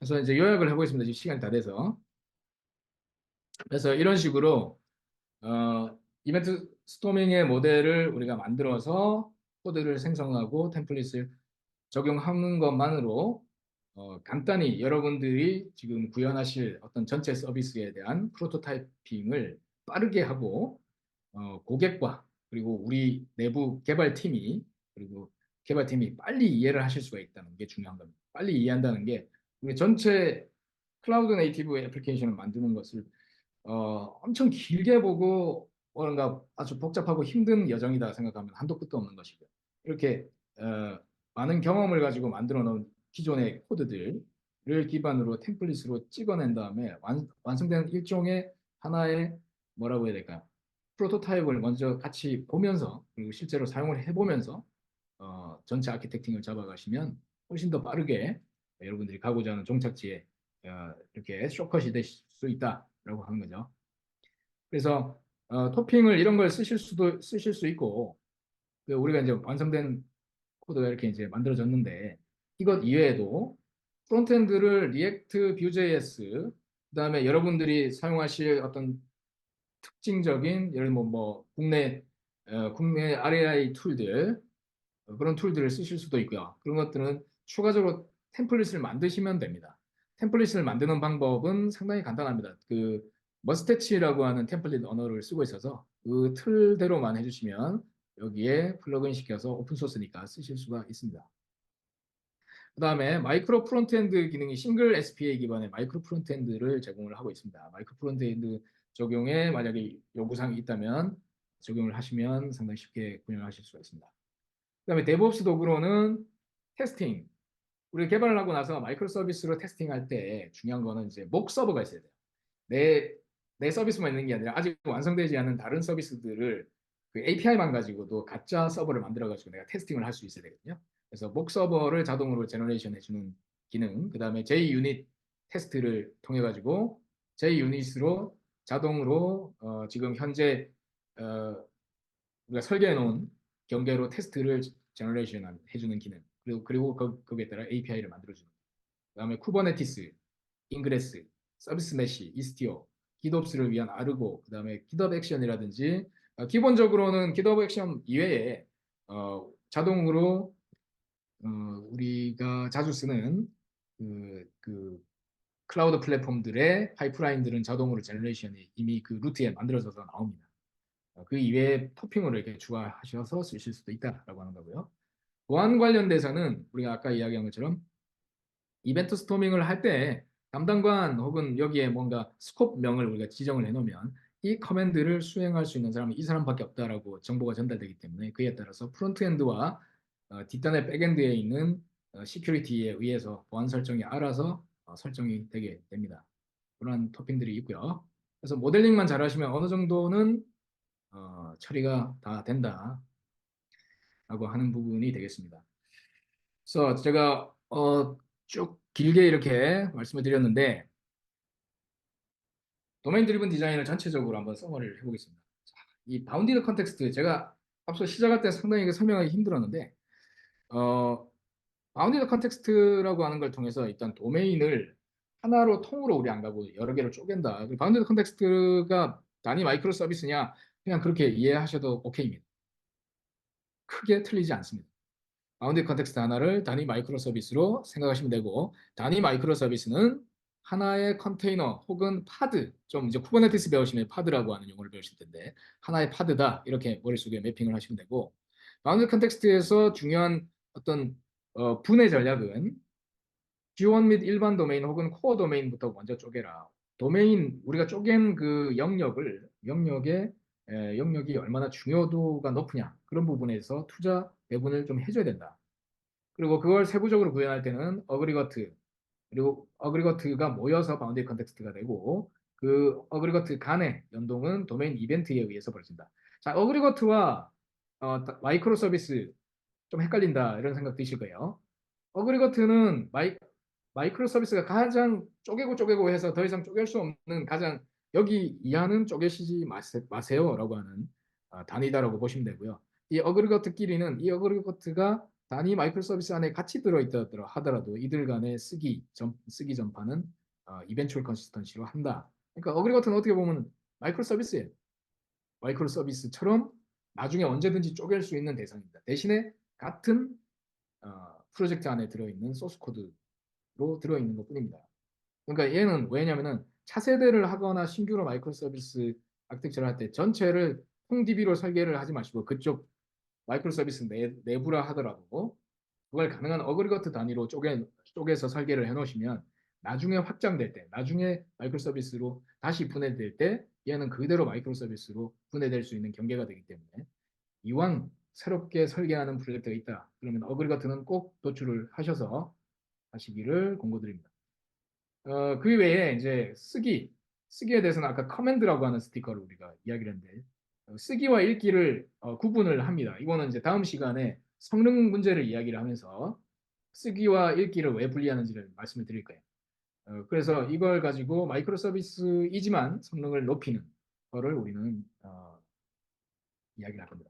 그래서 이제 요약을 해보겠습니다. 지금 시간이 다 돼서. 그래서 이런 식으로 이벤트 스토밍의 모델을 우리가 만들어서 코드를 생성하고 템플릿을 적용하는 것만으로 간단히 여러분들이 지금 구현하실 어떤 전체 서비스에 대한 프로토타이핑을 빠르게 하고 고객과 그리고 우리 내부 개발팀이 그리고 개발팀이 빨리 이해를 하실 수가 있다는 게 중요한 겁니다. 빨리 이해한다는 게 우리 전체 클라우드 네이티브 애플리케이션을 만드는 것을 엄청 길게 보고 뭔가 아주 복잡하고 힘든 여정이다 생각하면 한도 끝도 없는 것이고요. 이렇게 많은 경험을 가지고 만들어 놓은 기존의 코드들을 기반으로 템플릿으로 찍어낸 다음에 완성된 일종의 하나의 뭐라고 해야 될까요? 프로토타입을 먼저 같이 보면서 그리고 실제로 사용을 해보면서 전체 아키텍팅을 잡아가시면 훨씬 더 빠르게 여러분들이 가고자 하는 종착지에 이렇게 쇼컷이 될 수 있다라고 하는 거죠. 그래서 토핑을 이런 걸 쓰실 수 있고 우리가 이제 완성된 코드가 이렇게 이제 만들어졌는데 이것 이외에도 프론트엔드를 리액트, 뷰.js 그다음에 여러분들이 사용하실 어떤 특징적인 예를 들면 뭐 국내 RAI 툴들 그런 툴들을 쓰실 수도 있고요. 그런 것들은 추가적으로 템플릿을 만드시면 됩니다. 템플릿을 만드는 방법은 상당히 간단합니다. 그 머스테치라고 하는 템플릿 언어를 쓰고 있어서 그 틀대로만 해주시면 여기에 플러그인 시켜서 오픈소스니까 쓰실 수가 있습니다. 그 다음에 마이크로 프론트엔드 기능이 싱글 SPA 기반의 마이크로 프론트엔드를 제공을 하고 있습니다. 마이크로 프론트엔드 적용에 만약에 요구사항이 있다면 적용을 하시면 상당히 쉽게 구현하실 수가 있습니다. 그다음에 데브옵스 도구로는 테스팅. 우리 개발을 하고 나서 마이크로 서비스로 테스팅할 때 중요한 거는 이제 목 서버가 있어야 돼요. 내, 내 서비스만 있는 게 아니라 아직 완성되지 않은 다른 서비스들을 그 API만 가지고도 가짜 서버를 만들어 가지고 내가 테스팅을 할 수 있어야 되거든요. 그래서 목 서버를 자동으로 제너레이션 해주는 기능, 그 다음에 JUnit 테스트를 통해 가지고 JUnit으로 자동으로 지금 현재 우리가 설계해 놓은 경계로 테스트를 제너레이션 해주는 기능 그리고 거기에 따라 API를 만들어주는 그다음에 쿠버네티스, 인그레스, 서비스 메시, 이스티오, 기덥스를 위한 아르고 그다음에 기덥 액션이라든지 기본적으로는 기덥 액션 이외에 자동으로 우리가 자주 쓰는 그 클라우드 플랫폼들의 파이프라인들은 자동으로 제너레이션이 이미 그 루트에 만들어져서 나옵니다. 그 이외에 토핑으로 이렇게 추가하셔서 쓰실 수도 있다라고 하는 거고요. 보안 관련돼서는 우리가 아까 이야기한 것처럼 이벤트 스토밍을 할 때 담당관 혹은 여기에 뭔가 스콥명을 우리가 지정을 해놓으면 이 커맨드를 수행할 수 있는 사람은 이 사람밖에 없다라고 정보가 전달되기 때문에 그에 따라서 프론트엔드와 뒷단의 백엔드에 있는 시큐리티에 의해서 보안 설정이 알아서 설정이 되게 됩니다. 그런 토핑들이 있고요. 그래서 모델링만 잘하시면 어느 정도는 처리가 다 된다라고 하는 부분이 되겠습니다. 그래서 제가 쭉 길게 이렇게 말씀을 드렸는데 도메인 드리븐 디자인을 전체적으로 한번 서머리를 해보겠습니다. 자, 이 바운디드 컨텍스트 제가 앞서 시작할 때 상당히 설명하기 힘들었는데 바운디드 컨텍스트라고 하는 걸 통해서 일단 도메인을 하나로 통으로 우리 안 가고 여러 개로 쪼갠다. 바운디드 컨텍스트가 단위 마이크로 서비스냐 그냥 그렇게 이해하셔도 오케이입니다. 크게 틀리지 않습니다. 바운드 컨텍스트 하나를 단위 마이크로 서비스로 생각하시면 되고 단위 마이크로 서비스는 하나의 컨테이너 혹은 파드 좀 이제 쿠버네티스 배우시면 파드라고 하는 용어를 배우실 텐데 하나의 파드다 이렇게 머릿속에 매핑을 하시면 되고 바운드 컨텍스트에서 중요한 어떤 분해 전략은 G1 및 일반 도메인 혹은 코어 도메인부터 먼저 쪼개라. 도메인 우리가 쪼갠 그 영역이 얼마나 중요도가 높으냐 그런 부분에서 투자 배분을 좀 해줘야 된다. 그리고 그걸 세부적으로 구현할 때는 어그리거트 그리고 어그리거트가 모여서 바운더리 컨텍스트가 되고 그 어그리거트 간의 연동은 도메인 이벤트에 의해서 벌어진다. 자, 어그리거트와 마이크로 서비스 좀 헷갈린다 이런 생각 드실 거예요. 어그리거트는 마이크로 서비스가 가장 쪼개고 해서 더 이상 쪼갤 수 없는 가장 여기 이하는 쪼개시지 마세요라고 하는 단위다라고 보시면 되고요. 이 어그리거트끼리는 이 어그리거트가 단위 마이크로 서비스 안에 같이 들어있다 하더라도 이들 간의 쓰기 전파는 이벤츄얼 컨시스턴시로 한다. 그러니까 어그리거트는 어떻게 보면 마이크로 서비스예요. 마이크로 서비스처럼 나중에 언제든지 쪼갤 수 있는 대상입니다. 대신에 같은 프로젝트 안에 들어있는 소스 코드로 들어있는 것뿐입니다. 그러니까 얘는 왜냐면은 차세대를 하거나 신규로 마이크로 서비스 아키텍처를 할 때 전체를 콩DB로 설계를 하지 마시고 그쪽 마이크로 서비스 내부라 하더라도 그걸 가능한 어그리거트 단위로 쪼개서 설계를 해놓으시면 나중에 확장될 때, 나중에 마이크로 서비스로 다시 분해될 때 얘는 그대로 마이크로 서비스로 분해될 수 있는 경계가 되기 때문에 이왕 새롭게 설계하는 프로젝트가 있다. 그러면 어그리거트는 꼭 도출을 하셔서 하시기를 권고드립니다. 그 외에 이제 쓰기에 대해서는 아까 커맨드라고 하는 스티커를 우리가 이야기를 했는데 쓰기와 읽기를 구분을 합니다. 이거는 이제 다음 시간에 성능 문제를 이야기를 하면서 쓰기와 읽기를 왜 분리하는지를 말씀을 드릴 거예요. 그래서 이걸 가지고 마이크로 서비스이지만 성능을 높이는 거를 우리는 이야기를 할 겁니다.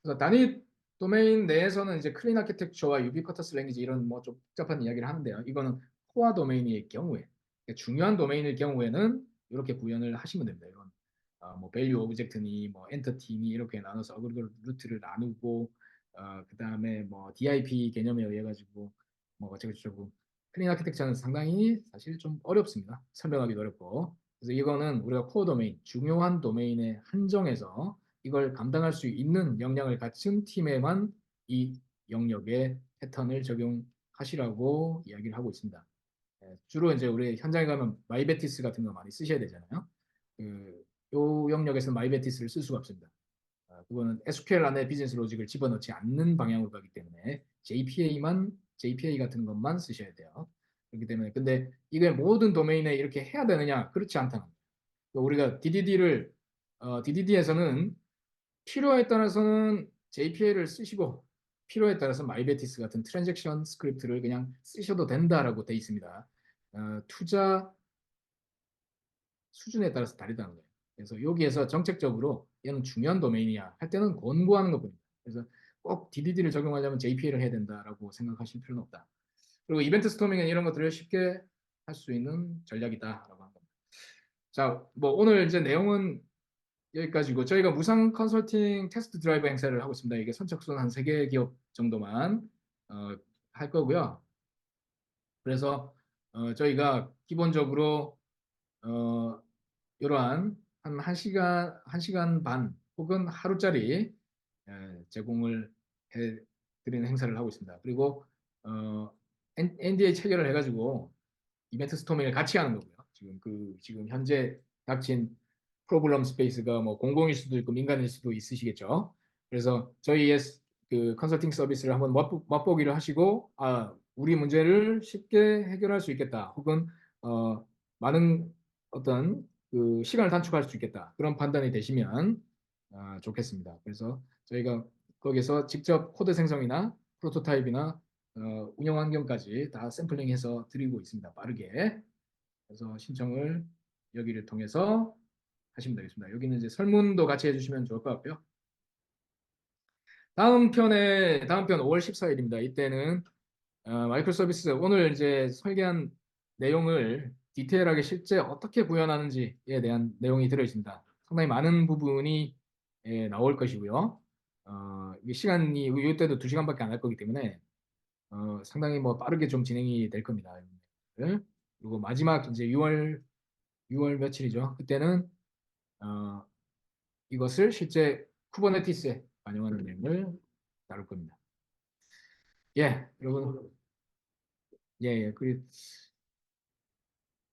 그래서 단위 도메인 내에서는 이제 클린 아키텍처와 유비쿼터스 랭귀지 이런 뭐 좀 복잡한 이야기를 하는데요. 이거는 코어 도메인의 경우에 그러니까 중요한 도메인의 경우에는 이렇게 구현을 하시면 됩니다. 이런 뭐 밸류 오브젝트니 뭐 엔터티니 이렇게 나눠서 어그리거 루트를 나누고 그다음에 뭐 DIP 개념에 의해 가지고 뭐 어쩌고저쩌고 클린 아키텍처는 상당히 사실 좀 어렵습니다. 설명하기도 어렵고 그래서 이거는 우리가 코어 도메인 중요한 도메인에 한정해서 이걸 감당할 수 있는 역량을 갖춘 팀에만 이 영역의 패턴을 적용하시라고 이야기를 하고 있습니다. 주로 이제 우리 현장에 가면 마이베티스 같은 거 많이 쓰셔야 되잖아요. 요 영역에서 마이베티스를 쓸 수가 없습니다. 그거는 SQL 안에 비즈니스 로직을 집어넣지 않는 방향으로 가기 때문에 JPA 같은 것만 쓰셔야 돼요. 그렇기 때문에 근데 이게 모든 도메인에 이렇게 해야 되느냐? 그렇지 않다는 거예요. 우리가 DDD에서는 필요에 따라서는 JPA를 쓰시고 필요에 따라서 마이베티스 같은 트랜잭션 스크립트를 그냥 쓰셔도 된다라고 돼 있습니다. 투자 수준에 따라서 다르다는 거예요. 그래서 여기에서 정책적으로 얘는 중요한 도메인이야 할 때는 권고하는 것뿐입니다. 그래서 꼭 DDD를 적용하려면 JPA를 해야 된다라고 생각하실 필요는 없다. 그리고 이벤트 스토밍은 이런 것들을 쉽게 할 수 있는 전략이다라고 합니다. 자, 뭐 오늘 이제 내용은 여기까지고 저희가 무상 컨설팅 테스트 드라이브 행사를 하고 있습니다. 이게 선착순 한 3개 기업 정도만 할 거고요. 그래서 저희가 기본적으로 이러한 한 1시간 반 혹은 하루짜리 제공을 해드리는 행사를 하고 있습니다. 그리고 NDA 체결을 해가지고 이벤트 스토밍을 같이 하는 거고요. 지금 현재 닥친 프로블럼 스페이스가 뭐 공공일 수도 있고 민간일 수도 있으시겠죠. 그래서 저희의 그 컨설팅 서비스를 한번 맛보기를 하시고 우리 문제를 쉽게 해결할 수 있겠다. 혹은 많은 어떤 그 시간을 단축할 수 있겠다. 그런 판단이 되시면 좋겠습니다. 그래서 저희가 거기서 직접 코드 생성이나 프로토타입이나 운영 환경까지 다 샘플링해서 드리고 있습니다. 빠르게. 그래서 신청을 여기를 통해서 하시면 되겠습니다. 여기는 이제 설문도 같이 해주시면 좋을 것 같고요. 다음 편 5월 14일입니다. 이때는 마이크로 서비스 오늘 이제 설계한 내용을 디테일하게 실제 어떻게 구현하는지에 대한 내용이 들어 있습니다. 상당히 많은 부분이 나올 것이고요. 이게 시간이 이때도 2시간밖에 안 할 거기 때문에 상당히 뭐 빠르게 좀 진행이 될 겁니다. 그리고 마지막 이제 6월 며칠이죠. 그때는 어, 이것을 실제 쿠버네티스에 반영하는 내용을 다룰 겁니다. 예, 여러분, 예, 예.